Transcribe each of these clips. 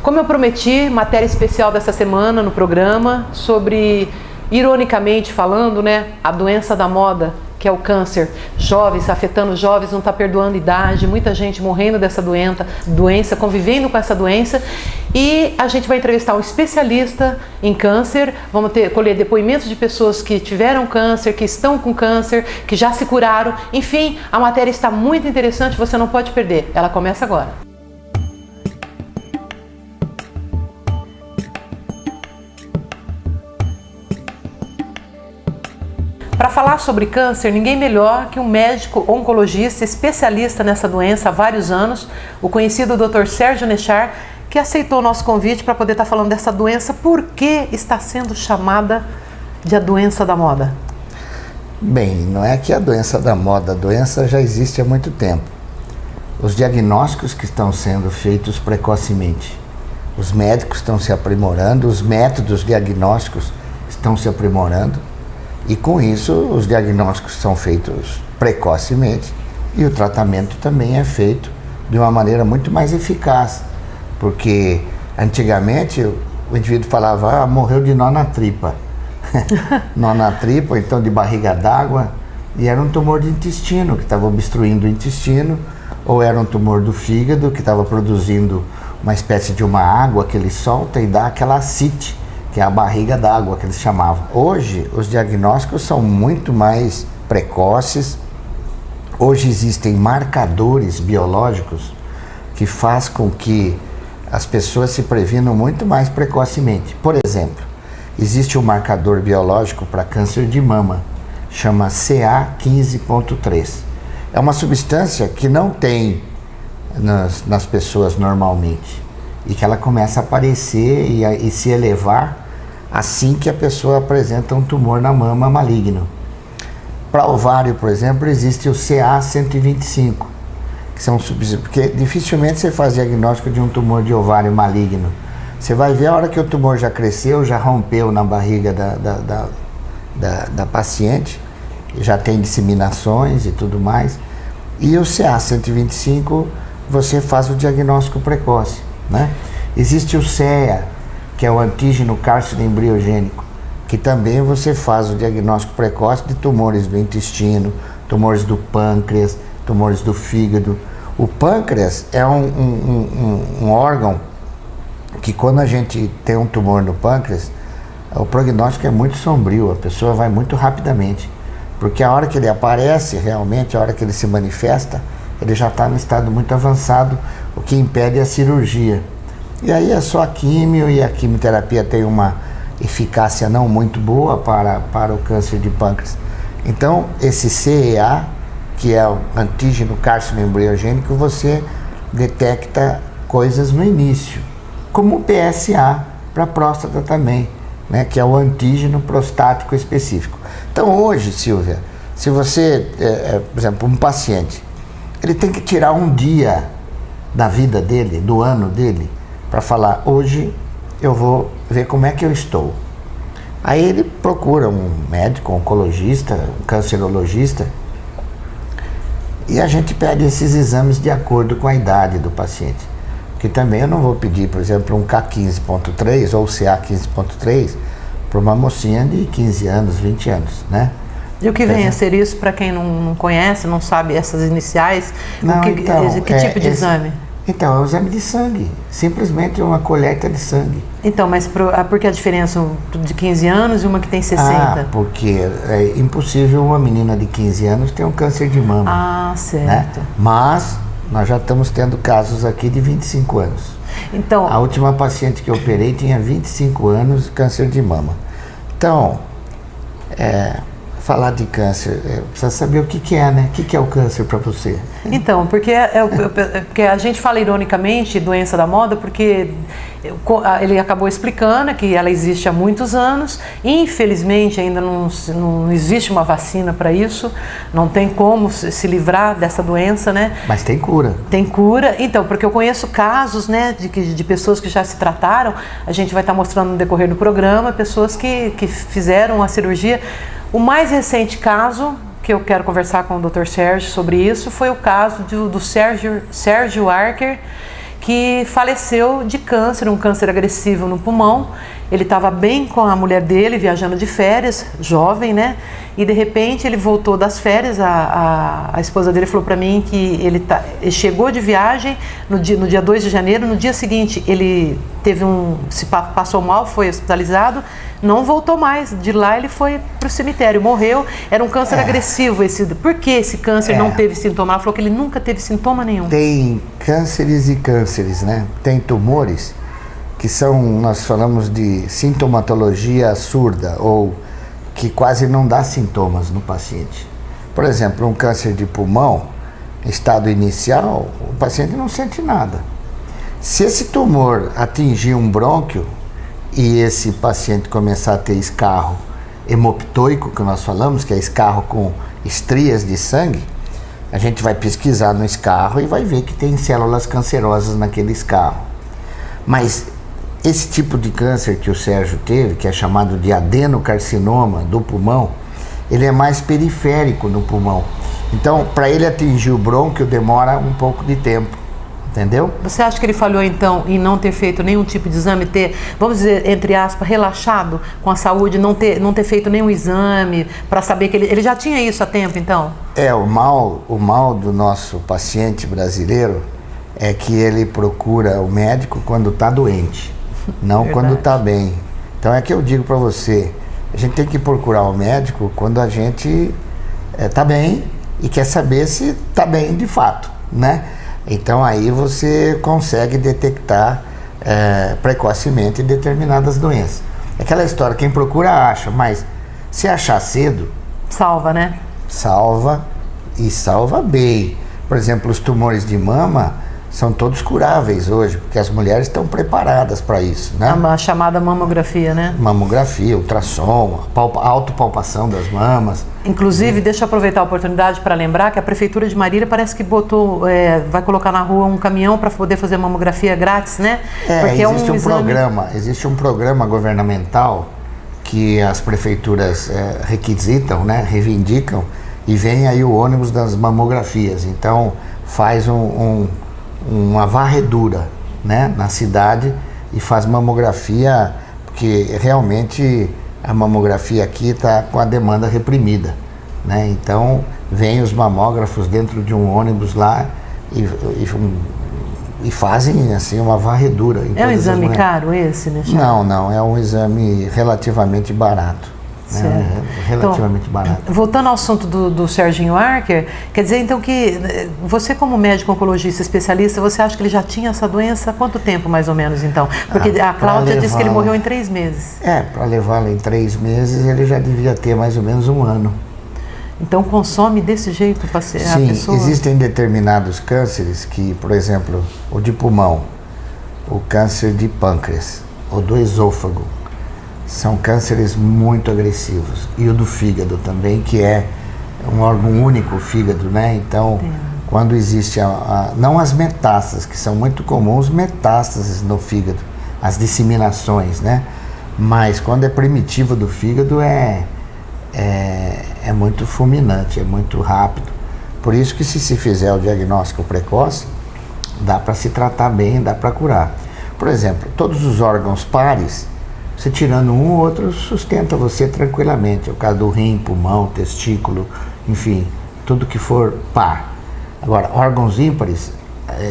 Como eu prometi, matéria especial dessa semana no programa sobre, ironicamente falando, né, a doença da moda, que é o câncer. Jovens, afetando jovens, não está perdoando idade, muita gente morrendo dessa doença, convivendo com essa doença. E a gente vai entrevistar um especialista em câncer, vamos colher depoimentos de pessoas que tiveram câncer, que estão com câncer, que já se curaram. Enfim, a matéria está muito interessante, você não pode perder. Ela começa agora. Para falar sobre câncer, ninguém melhor que um médico oncologista especialista nessa doença há vários anos, o conhecido Dr. Sérgio Nechar, que aceitou o nosso convite para poder estar falando dessa doença. Por que está sendo chamada de a doença da moda? Bem, não é que a doença da moda, a doença já existe há muito tempo. Os diagnósticos que estão sendo feitos precocemente, os médicos estão se aprimorando, os métodos diagnósticos estão se aprimorando. E com isso, os diagnósticos são feitos precocemente e o tratamento também é feito de uma maneira muito mais eficaz. Porque antigamente o indivíduo falava, morreu de nó na tripa. Nó na tripa, então de barriga d'água, e era um tumor de intestino que estava obstruindo o intestino, ou era um tumor do fígado que estava produzindo uma espécie de uma água que ele solta e dá aquela ascite, que é a barriga d'água que eles chamavam. Hoje, os diagnósticos são muito mais precoces. Hoje existem marcadores biológicos que faz com que as pessoas se previnam muito mais precocemente. Por exemplo, existe um marcador biológico para câncer de mama, chama CA15.3. É uma substância que não tem nas pessoas normalmente e que ela começa a aparecer e se elevar assim que a pessoa apresenta um tumor na mama maligno. Para ovário, por exemplo, existe o CA125, que são substâncias, porque dificilmente você faz diagnóstico de um tumor de ovário maligno. Você vai ver a hora que o tumor já cresceu, já rompeu na barriga da paciente, já tem disseminações e tudo mais. E o CA125, você faz o diagnóstico precoce, né? Existe o CEA, que é o antígeno carcinoembriogênico, que também você faz o diagnóstico precoce de tumores do intestino, tumores do pâncreas, tumores do fígado. O pâncreas é um órgão que, quando a gente tem um tumor no pâncreas, o prognóstico é muito sombrio, a pessoa vai muito rapidamente, porque a hora que ele aparece realmente, a hora que ele se manifesta, ele já está no estado muito avançado, o que impede a cirurgia. E aí é só a químio, e a quimioterapia tem uma eficácia não muito boa para o câncer de pâncreas. Então, esse CEA, que é o antígeno carcinoembriogênico, você detecta coisas no início, como o PSA para próstata também, né, que é o antígeno prostático específico. Então hoje, Silvia, se você, por exemplo, um paciente, ele tem que tirar um dia da vida dele, do ano dele, para falar, hoje eu vou ver como é que eu estou. Aí ele procura um médico, um oncologista, um cancerologista, e a gente pede esses exames de acordo com a idade do paciente. Porque também eu não vou pedir, por exemplo, um K15.3 ou CA15.3 para uma mocinha de 15 anos, 20 anos, né? E o que vem a ser isso, para quem não conhece, não sabe essas iniciais? Não, que tipo de exame? Então, é um exame de sangue, simplesmente uma coleta de sangue. Então, mas por que a diferença de 15 anos e uma que tem 60? Porque é impossível uma menina de 15 anos ter um câncer de mama. Ah, certo. Né? Mas nós já estamos tendo casos aqui de 25 anos. Então, a última paciente que eu operei tinha 25 anos de câncer de mama. Então, falar de câncer, precisa saber o que é, né? O que é o câncer para você? Então, porque a gente fala ironicamente doença da moda, porque ele acabou explicando que ela existe há muitos anos, infelizmente ainda não existe uma vacina para isso, não tem como se livrar dessa doença, né? Mas tem cura. Tem cura, então, porque eu conheço casos, né, de pessoas que já se trataram, a gente vai estar mostrando no decorrer do programa, pessoas que fizeram a cirurgia. O mais recente caso, que eu quero conversar com o Dr. Sérgio sobre isso, foi o caso do Sérgio Archer, que faleceu de câncer, um câncer agressivo no pulmão. Ele estava bem com a mulher dele, viajando de férias, jovem, né? E de repente ele voltou das férias, a esposa dele falou para mim que ele chegou de viagem no dia 2 de janeiro, no dia seguinte ele passou mal, foi hospitalizado, não voltou mais. De lá ele foi para o cemitério, morreu. Era um câncer agressivo. Por que esse câncer não teve sintoma? Ela falou que ele nunca teve sintoma nenhum. Tem cânceres e cânceres, né? Tem tumores que são, nós falamos de sintomatologia surda, ou que quase não dá sintomas no paciente. Por exemplo, um câncer de pulmão, estado inicial, o paciente não sente nada. Se esse tumor atingir um brônquio e esse paciente começar a ter escarro hemoptoico, que nós falamos, que é escarro com estrias de sangue, a gente vai pesquisar no escarro e vai ver que tem células cancerosas naquele escarro. Mas esse tipo de câncer que o Sérgio teve, que é chamado de adenocarcinoma do pulmão, ele é mais periférico no pulmão. Então, para ele atingir o brônquio, demora um pouco de tempo, entendeu? Você acha que ele falhou, então, em não ter feito nenhum tipo de exame, vamos dizer, entre aspas, relaxado com a saúde, não ter feito nenhum exame, para saber que ele já tinha isso há tempo, então? O mal do nosso paciente brasileiro é que ele procura o médico quando está doente. Não quando está bem. Então é que eu digo para você, a gente tem que procurar o médico quando a gente está bem e quer saber se está bem de fato, né? Então aí você consegue detectar precocemente determinadas doenças. Aquela história, quem procura acha, mas se achar cedo... Salva, né? Salva, e salva bem. Por exemplo, os tumores de mama são todos curáveis hoje, porque as mulheres estão preparadas para isso, né? A chamada mamografia, né? Mamografia, ultrassom, autopalpação das mamas. Inclusive, deixa eu aproveitar a oportunidade para lembrar que a Prefeitura de Marília parece que vai colocar na rua um caminhão para poder fazer mamografia grátis, né? Porque existe um programa governamental que as prefeituras requisitam, né? Reivindicam, e vem aí o ônibus das mamografias. Então, faz uma varredura, né, na cidade e faz mamografia, porque realmente a mamografia aqui está com a demanda reprimida, né? Então vem os mamógrafos dentro de um ônibus lá e fazem assim uma varredura. É um exame caro esse, né? Não, é um exame relativamente barato. Relativamente barato. Voltando ao assunto do Serginho Archer, quer dizer então que você, como médico oncologista especialista, você acha que ele já tinha essa doença há quanto tempo mais ou menos então? Porque a Cláudia disse que ele morreu em 3 meses. Para levá-lo em 3 meses ele já devia ter mais ou menos 1 ano. Então consome desse jeito a pessoa? Sim, existem determinados cânceres que, por exemplo, o de pulmão, o câncer de pâncreas, ou do esôfago, são cânceres muito agressivos. E o do fígado também, que é um órgão único, o fígado, né? Então, quando existe não as metástases, que são muito comuns, metástases no fígado, as disseminações, né? Mas quando é primitivo do fígado é muito fulminante, é muito rápido. Por isso que se fizer o diagnóstico precoce, dá para se tratar bem, dá para curar. Por exemplo, todos os órgãos pares, você tirando um ou outro, sustenta você tranquilamente. É o caso do rim, pulmão, testículo, enfim, tudo que for par. Agora, órgãos ímpares,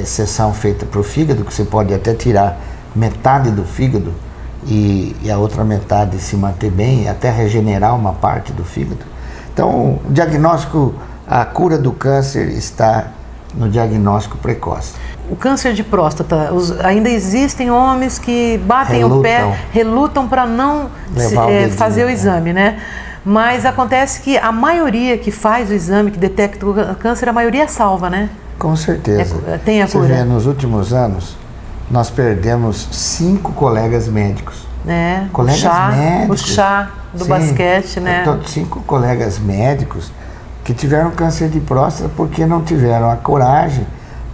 exceção feita para o fígado, que você pode até tirar metade do fígado e a outra metade se manter bem, até regenerar uma parte do fígado. Então, o diagnóstico, a cura do câncer está no diagnóstico precoce. O câncer de próstata, ainda existem homens que batem o pé, relutam para não fazer o exame, né? Mas acontece que a maioria que faz o exame, que detecta o câncer, a maioria é salva, né? Com certeza. Tem a cura. Você vê, nos últimos anos, nós perdemos 5 colegas médicos. Colegas médicos. O chá do basquete, né? 5 colegas médicos que tiveram câncer de próstata porque não tiveram a coragem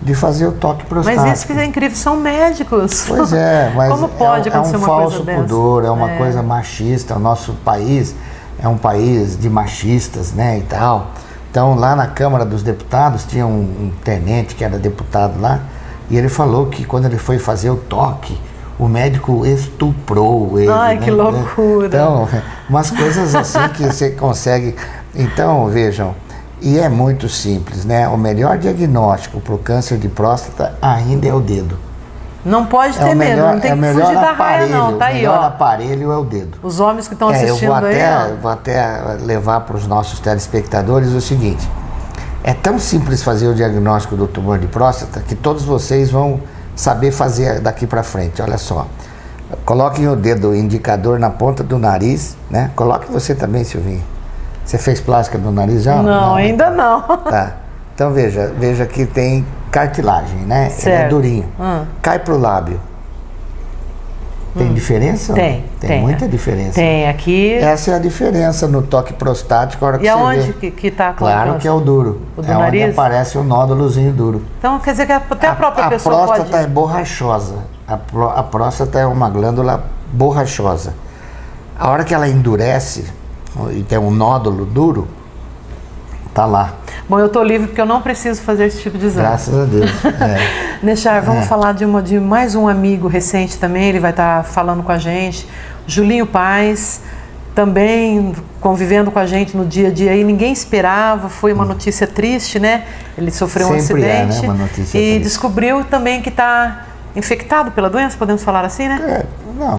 de fazer o toque prostático. Mas isso que é incrível, são médicos. Pois é, mas como pode acontecer uma coisa dessa? É um falso pudor, é uma coisa machista. O nosso país é um país de machistas, né, e tal. Então, lá na Câmara dos Deputados, tinha um tenente que era deputado lá, E ele falou que quando ele foi fazer o toque, o médico estuprou ele. Ai, né? que loucura! Então, umas coisas assim que você consegue... Então, vejam, e é muito simples, né? O melhor diagnóstico para o câncer de próstata ainda é o dedo. Não pode ter medo, não tem que fugir da raia não, tá aí, ó. O melhor aparelho é o dedo. Os homens que estão assistindo eu vou até levar para os nossos telespectadores o seguinte: é tão simples fazer o diagnóstico do tumor de próstata que todos vocês vão saber fazer daqui para frente. Olha só, coloquem o dedo indicador na ponta do nariz, né? Coloque você também, Silvinha. Você fez plástica no nariz já? Não, ainda não. Tá. Então veja que tem cartilagem, né? Certo. Ele é durinho. Cai pro lábio. Tem diferença? Tem muita diferença. Tem aqui. Essa é a diferença no toque prostático. A hora que E você aonde vê. que tá Claro que é o duro. O do é nariz? onde aparece o nódulozinho duro. Então quer dizer que até a própria pessoa A próstata pode... é borrachosa. A próstata é uma glândula borrachosa. A hora que ela endurece e tem um nódulo duro, tá lá. Bom, eu tô livre porque eu não preciso fazer esse tipo de exame. Graças a Deus. Nechar, vamos falar de mais um amigo recente também, ele vai estar falando com a gente, Julinho Paes, também convivendo com a gente no dia a dia aí, ninguém esperava, foi uma notícia triste, né? Ele sofreu um Sempre acidente né? Uma notícia e triste. descobriu também que está infectado pela doença, podemos falar assim, né? Não.